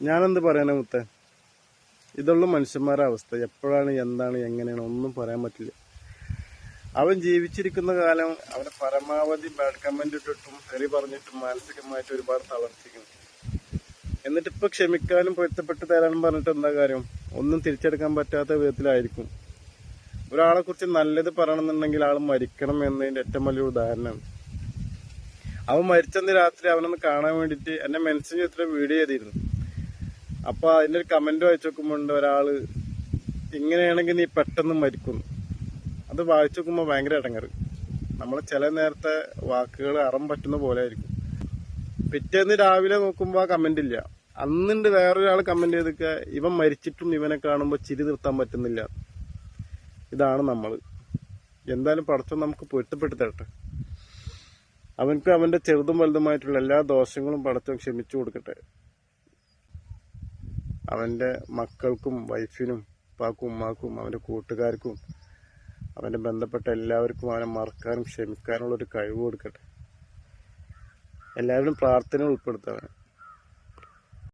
ഞാനെന്ത് പറയാനാ മുത്തേ, ഇതുള്ള മനുഷ്യന്മാരുടെ അവസ്ഥ. എപ്പോഴാണ്, എന്താണ്, എങ്ങനെയാണ് ഒന്നും പറയാൻ പറ്റില്ല. അവൻ ജീവിച്ചിരിക്കുന്ന കാലം അവനെ പരമാവധി ബാഡ് കമന്റ് ഇട്ടിട്ടും തെറി പറഞ്ഞിട്ടും മാനസികമായിട്ട് ഒരുപാട് തളർത്തിക്കുന്നു. എന്നിട്ട് ഇപ്പൊ ക്ഷമിക്കാനും പൊരുത്തപ്പെട്ട് തരാനും പറഞ്ഞിട്ട് എന്താ കാര്യം? ഒന്നും തിരിച്ചെടുക്കാൻ പറ്റാത്ത വിധത്തിലായിരിക്കും. ഒരാളെ കുറിച്ച് നല്ലത് പറയണമെന്നുണ്ടെങ്കിൽ ആൾ മരിക്കണം എന്നതിന്റെ ഏറ്റവും വലിയൊരു ഉദാഹരണമാണ്. അവൻ മരിച്ചെന്ന് രാത്രി അവനൊന്ന് കാണാൻ വേണ്ടിയിട്ട് എന്നെ മെൻഷൻ ചെയ്തിട്ട് വീഡിയോ ചെയ്തിരുന്നു. അപ്പൊ അതിന്റെ ഒരു കമന്റ് വായിച്ചു നോക്കുമ്പോണ്ട് ഒരാള്, ഇങ്ങനെയാണെങ്കിൽ നീ പെട്ടെന്ന് മരിക്കുന്നു. അത് വായിച്ചു നോക്കുമ്പോൾ ഭയങ്കര ഇടങ്ങറ്. നമ്മളെ ചില നേരത്തെ വാക്കുകൾ അറം പറ്റുന്ന പോലെ ആയിരിക്കും. പിറ്റേന്ന് രാവിലെ നോക്കുമ്പോൾ ആ കമന്റ് ഇല്ല. അന്നുണ്ട് വേറൊരാൾ കമന്റ് ചെയ്തൊക്കെ, ഇവൻ മരിച്ചിട്ടും ഇവനെ കാണുമ്പോൾ ചിരി നിർത്താൻ പറ്റുന്നില്ല. ഇതാണ് നമ്മൾ. എന്തായാലും പടച്ചോൻ നമുക്ക് പൊരുത്തപ്പെട്ട് തരട്ടെ. അവൻക്ക് അവന്റെ ചെറുതും വലുതുമായിട്ടുള്ള എല്ലാ ദോഷങ്ങളും പടച്ചോൻ ക്ഷമിച്ചു കൊടുക്കട്ടെ. അവന്റെ മക്കൾക്കും വൈഫിനും ഉപ്പാക്കും ഉമ്മാക്കും അവന്റെ കൂട്ടുകാർക്കും അവന്റെ ബന്ധപ്പെട്ട എല്ലാവർക്കും അവനെ മറക്കാനും ക്ഷമിക്കാനുള്ള ഒരു കഴിവ് കൊടുക്കട്ടെ. എല്ലാവരും പ്രാർത്ഥന ഉൾപ്പെടുത്തവനെ.